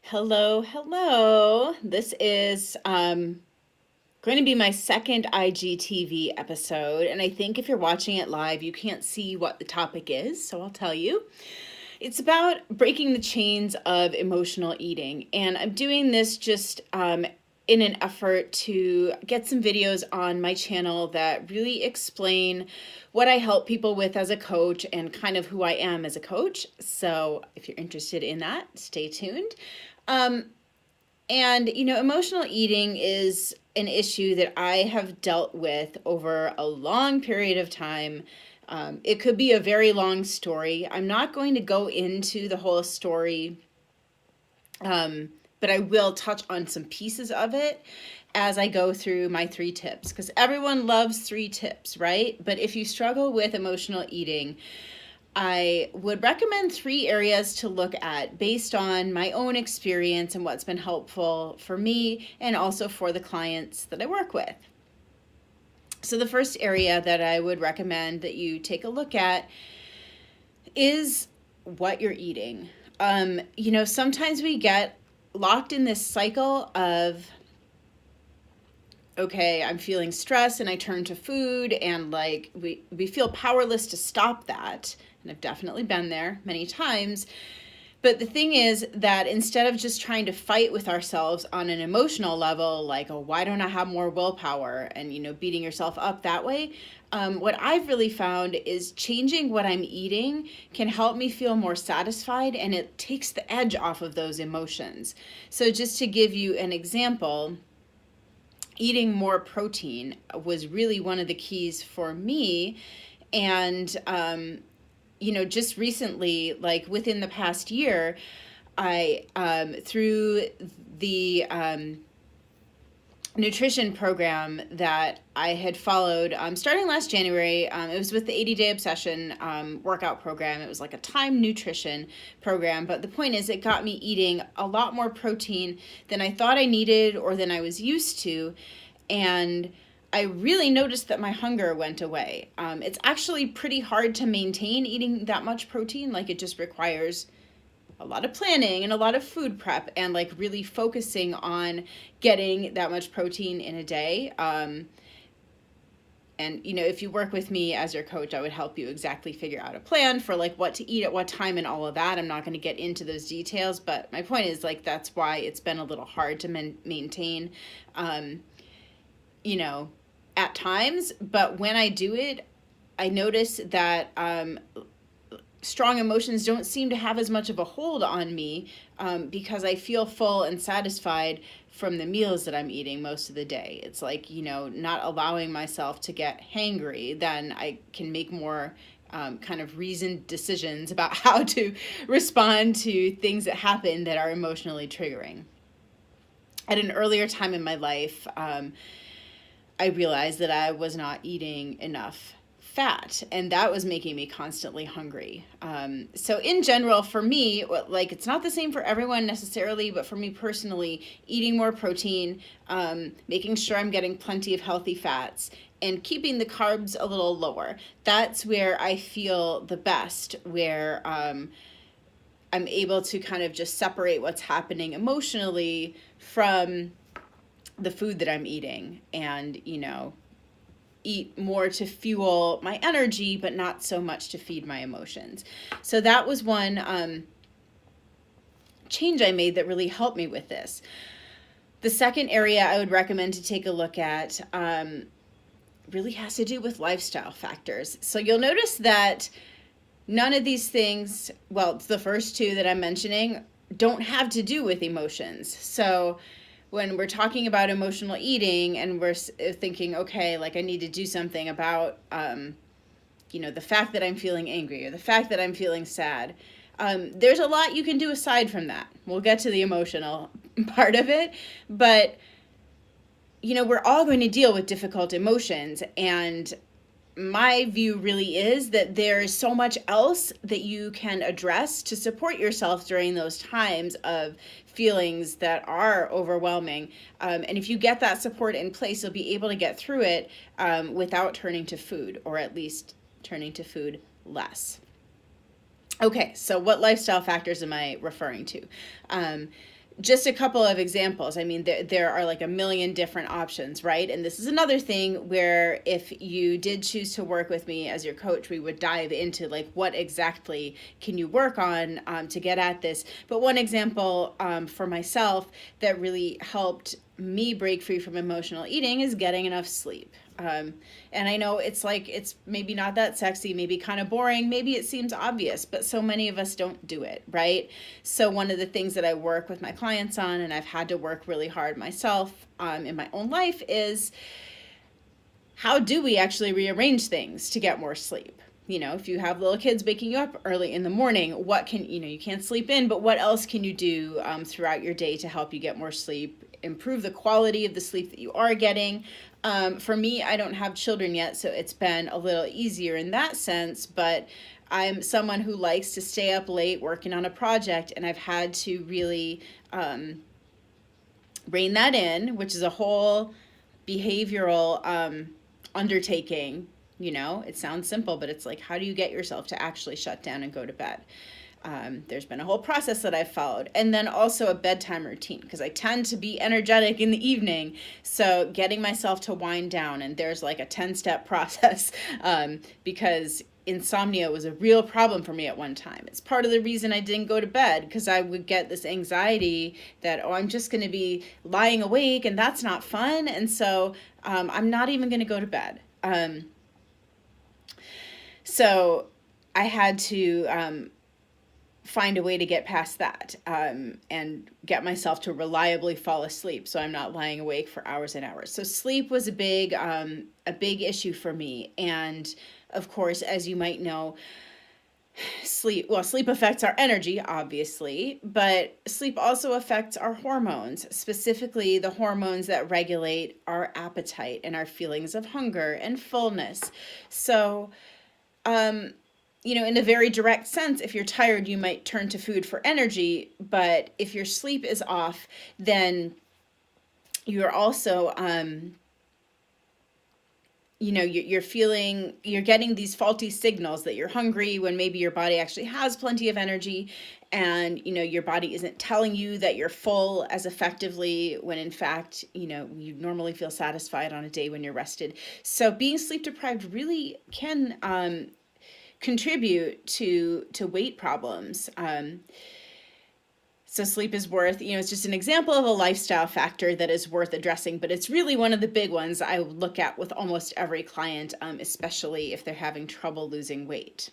Hello, hello. This is going to be my second IGTV episode, and I think if you're watching it live, you can't see what the topic is, so I'll tell you. It's about breaking the chains of emotional eating, and I'm doing this just in an effort to get some videos on my channel that really explain what I help people with as a coach and kind of who I am as a coach. So if you're interested in that, stay tuned. Um, Emotional eating is an issue that I have dealt with over a long period of time. It could be a very long story. I'm not going to go into the whole story, but I will touch on some pieces of it as I go through my 3 tips, because everyone loves 3 tips, right? But if you struggle with emotional eating, I would recommend 3 areas to look at based on my own experience and what's been helpful for me and also for the clients that I work with. So, the first area that I would recommend that you take a look at is what you're eating. Sometimes we get locked in this cycle of, okay, I'm feeling stress and I turn to food, and like we feel powerless to stop that. And I've definitely been there many times. But the thing is that instead of just trying to fight with ourselves on an emotional level, like, oh, why don't I have more willpower? And, beating yourself up that way. What I've really found is changing what I'm eating can help me feel more satisfied, and it takes the edge off of those emotions. So just to give you an example, eating more protein was really one of the keys for me. And, just recently, like within the past year, I, through the nutrition program that I had followed starting last January, it was with the 80-Day Obsession workout program. It was like a time nutrition program. But the point is, it got me eating a lot more protein than I thought I needed or than I was used to. And I really noticed that my hunger went away. It's actually pretty hard to maintain eating that much protein. Like, it just requires a lot of planning and a lot of food prep and like really focusing on getting that much protein in a day. If you work with me as your coach, I would help you exactly figure out a plan for like what to eat at what time and all of that. I'm not going to get into those details, but my point is, like, that's why it's been a little hard to maintain, at times. But when I do it, I notice that strong emotions don't seem to have as much of a hold on me, because I feel full and satisfied from the meals that I'm eating most of the day. It's like, not allowing myself to get hangry. Then I can make more kind of reasoned decisions about how to respond to things that happen that are emotionally triggering. At an earlier time in my life, I realized that I was not eating enough fat, and that was making me constantly hungry. So in general, for me, like, it's not the same for everyone necessarily, but for me personally, eating more protein, making sure I'm getting plenty of healthy fats, and keeping the carbs a little lower. That's where I feel the best, where I'm able to kind of just separate what's happening emotionally from the food that I'm eating, and, eat more to fuel my energy, but not so much to feed my emotions. So that was one change I made that really helped me with this. The second area I would recommend to take a look at really has to do with lifestyle factors. So you'll notice that none of these things, well, the first 2 that I'm mentioning, don't have to do with emotions. So when we're talking about emotional eating and we're thinking, okay, like, I need to do something about, the fact that I'm feeling angry or the fact that I'm feeling sad, there's a lot you can do aside from that. We'll get to the emotional part of it, but, we're all going to deal with difficult emotions, and my view really is that there is so much else that you can address to support yourself during those times of feelings that are overwhelming. And if you get that support in place, you'll be able to get through it without turning to food, or at least turning to food less. Okay, so what lifestyle factors am I referring to? just a couple of examples. I mean, there are like a million different options, right? And this is another thing where if you did choose to work with me as your coach, we would dive into like what exactly can you work on to get at this. But one example for myself that really helped me break free from emotional eating is getting enough sleep. And I know it's like, it's maybe not that sexy, maybe kind of boring, maybe it seems obvious, but so many of us don't do it, right? So one of the things that I work with my clients on, and I've had to work really hard myself in my own life, is how do we actually rearrange things to get more sleep? You know, if you have little kids waking you up early in the morning, what can, you know, you can't sleep in, but what else can you do throughout your day to help you get more sleep, improve the quality of the sleep that you are getting? For me, I don't have children yet, so it's been a little easier in that sense, but I'm someone who likes to stay up late working on a project, and I've had to really rein that in, which is a whole behavioral undertaking. You know, it sounds simple, but it's like, how do you get yourself to actually shut down and go to bed? There's been a whole process that I've followed. And then also a bedtime routine, because I tend to be energetic in the evening. So getting myself to wind down, and there's like a 10-step process because insomnia was a real problem for me at one time. It's part of the reason I didn't go to bed, because I would get this anxiety that, oh, I'm just going to be lying awake and that's not fun. And so I'm not even going to go to bed. So I had to find a way to get past that and get myself to reliably fall asleep, so I'm not lying awake for hours and hours. So sleep was a big issue for me. And of course, as you might know, sleep affects our energy, obviously, but sleep also affects our hormones, specifically the hormones that regulate our appetite and our feelings of hunger and fullness. So you know, in a very direct sense, if you're tired, you might turn to food for energy. But if your sleep is off, then you're also, you know, you're getting these faulty signals that you're hungry when maybe your body actually has plenty of energy. And, you know, your body isn't telling you that you're full as effectively when in fact, you know, you normally feel satisfied on a day when you're rested. So being sleep deprived really can contribute to weight problems. So sleep is worth, you know, it's just an example of a lifestyle factor that is worth addressing, but it's really one of the big ones I look at with almost every client, especially if they're having trouble losing weight,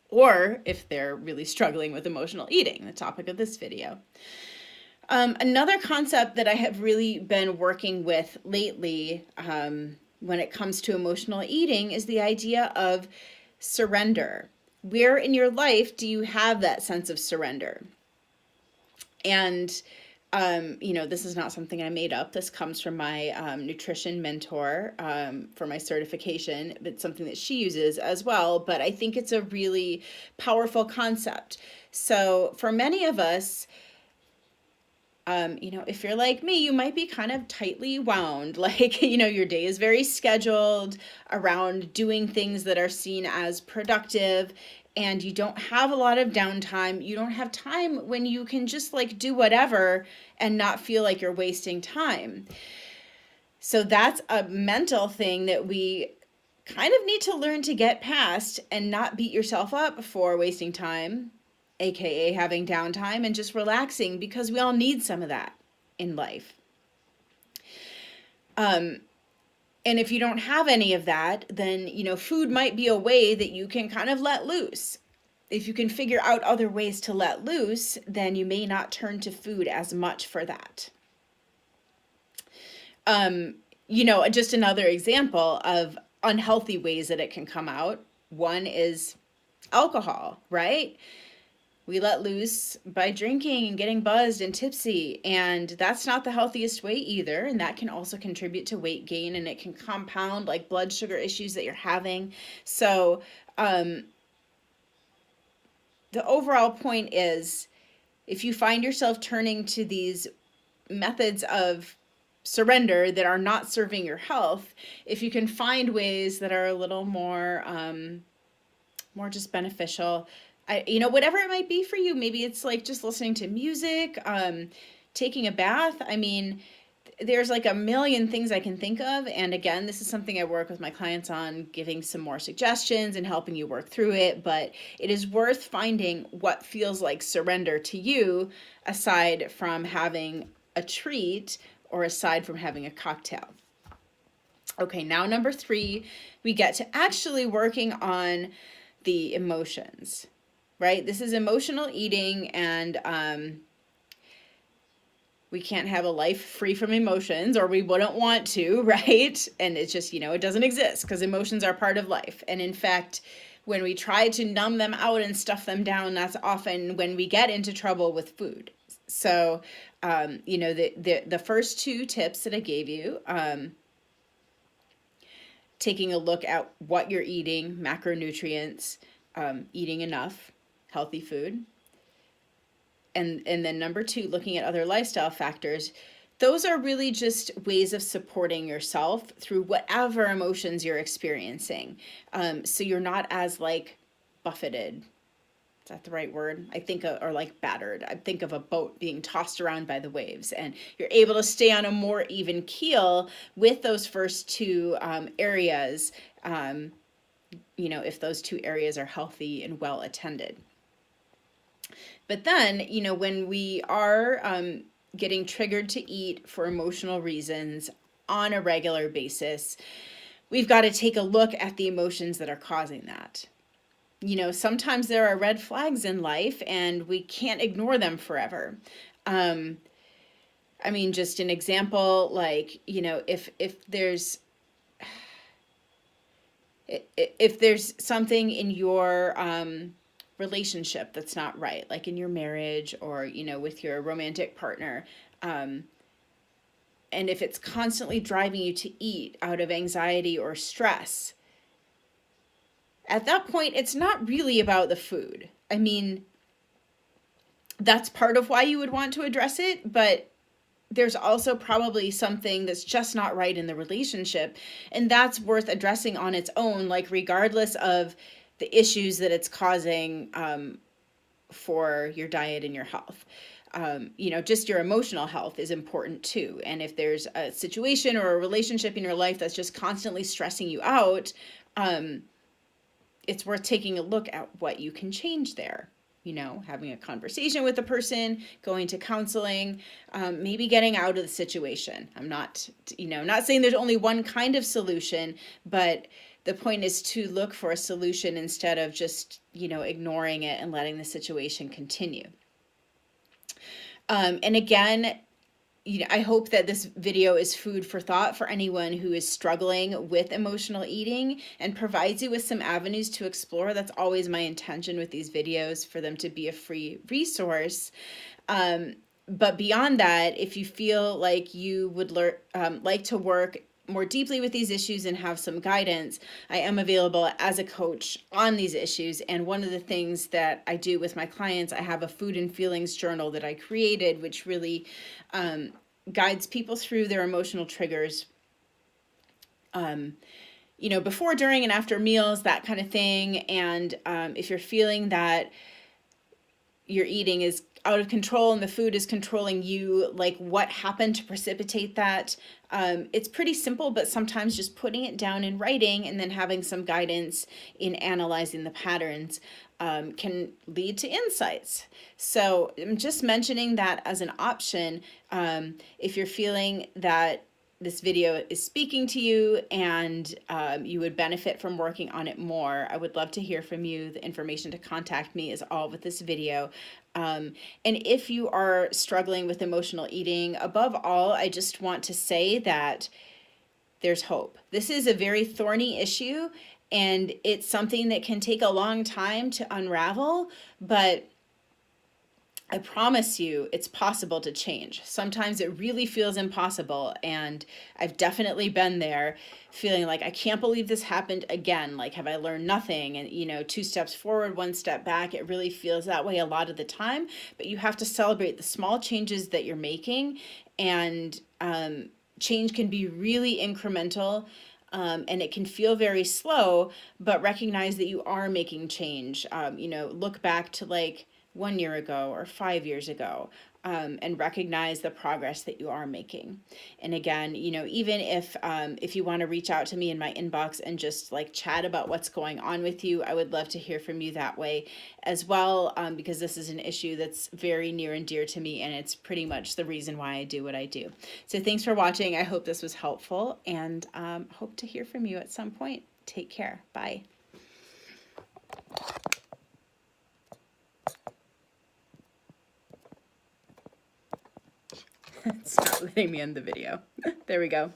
or if they're really struggling with emotional eating, the topic of this video. Another concept that I have really been working with lately when it comes to emotional eating is the idea of surrender. Where in your life do you have that sense of surrender? And, you know, this is not something I made up. This comes from my nutrition mentor for my certification. It's something that she uses as well, but I think it's a really powerful concept. So for many of us, you know, if you're like me, you might be kind of tightly wound, like, you know, your day is very scheduled around doing things that are seen as productive, and you don't have a lot of downtime. You don't have time when you can just like do whatever and not feel like you're wasting time. So that's a mental thing that we kind of need to learn to get past and not beat yourself up for wasting time, aka having downtime and just relaxing, because we all need some of that in life. And if you don't have any of that, then, you know, food might be a way that you can kind of let loose. If you can figure out other ways to let loose, then you may not turn to food as much for that. You know, just another example of unhealthy ways that it can come out. One is alcohol, right? We let loose by drinking and getting buzzed and tipsy, and that's not the healthiest way either, and that can also contribute to weight gain, and it can compound like blood sugar issues that you're having. So the overall point is, if you find yourself turning to these methods of surrender that are not serving your health, if you can find ways that are a little more more just beneficial, Whatever it might be for you. Maybe it's like just listening to music, taking a bath. I mean, there's like a million things I can think of. And again, this is something I work with my clients on, giving some more suggestions and helping you work through it. But it is worth finding what feels like surrender to you, aside from having a treat or aside from having a cocktail. Okay, now number 3, we get to actually working on the emotions, right? This is emotional eating, and we can't have a life free from emotions, or we wouldn't want to, right? And it's just, it doesn't exist because emotions are part of life. And in fact, when we try to numb them out and stuff them down, that's often when we get into trouble with food. So, the first 2 tips that I gave you, taking a look at what you're eating, macronutrients, eating enough healthy food. And then number 2, looking at other lifestyle factors. Those are really just ways of supporting yourself through whatever emotions you're experiencing. So you're not as buffeted. Is that the right word? Or battered. I think of a boat being tossed around by the waves, and you're able to stay on a more even keel with those first 2 areas, if those 2 areas are healthy and well attended. But then, when we are getting triggered to eat for emotional reasons on a regular basis, we've got to take a look at the emotions that are causing that. Sometimes there are red flags in life and we can't ignore them forever. Just an example, if there's something in your relationship that's not right, like in your marriage or, with your romantic partner, and if it's constantly driving you to eat out of anxiety or stress, at that point, it's not really about the food. That's part of why you would want to address it, but there's also probably something that's just not right in the relationship, and that's worth addressing on its own, regardless of the issues that it's causing for your diet and your health. Just your emotional health is important too. And if there's a situation or a relationship in your life that's just constantly stressing you out, it's worth taking a look at what you can change there. Having a conversation with the person, going to counseling, maybe getting out of the situation. I'm not saying there's only one kind of solution, but the point is to look for a solution instead of just, ignoring it and letting the situation continue. And again, I hope that this video is food for thought for anyone who is struggling with emotional eating and provides you with some avenues to explore. That's always my intention with these videos, for them to be a free resource. But beyond that, if you feel like you would like to work more deeply with these issues and have some guidance, I am available as a coach on these issues. And one of the things that I do with my clients, I have a food and feelings journal that I created, which really guides people through their emotional triggers, before, during, and after meals, that kind of thing. And if you're feeling that your eating is out of control and the food is controlling you, what happened to precipitate that? It's pretty simple, but sometimes just putting it down in writing and then having some guidance in analyzing the patterns can lead to insights. So I'm just mentioning that as an option. If you're feeling that this video is speaking to you and you would benefit from working on it more, I would love to hear from you. The information to contact me is all with this video. And if you are struggling with emotional eating, above all, I just want to say that there's hope. This is a very thorny issue, and it's something that can take a long time to unravel, but I promise you it's possible to change. Sometimes it really feels impossible, and I've definitely been there, feeling like I can't believe this happened again. Have I learned nothing? And 2 steps forward, 1 step back. It really feels that way a lot of the time, but you have to celebrate the small changes that you're making, and change can be really incremental. and it can feel very slow, but recognize that you are making change. You know, look back to like 1 year ago or 5 years ago, and recognize the progress that you are making. And again, you know, even if you want to reach out to me in my inbox and just like chat about what's going on with you, I would love to hear from you that way as well, because this is an issue that's very near and dear to me, and it's pretty much the reason why I do what I do. So thanks for watching. I hope this was helpful, and hope to hear from you at some point. Take care. Bye. It's not letting me end the video. There we go.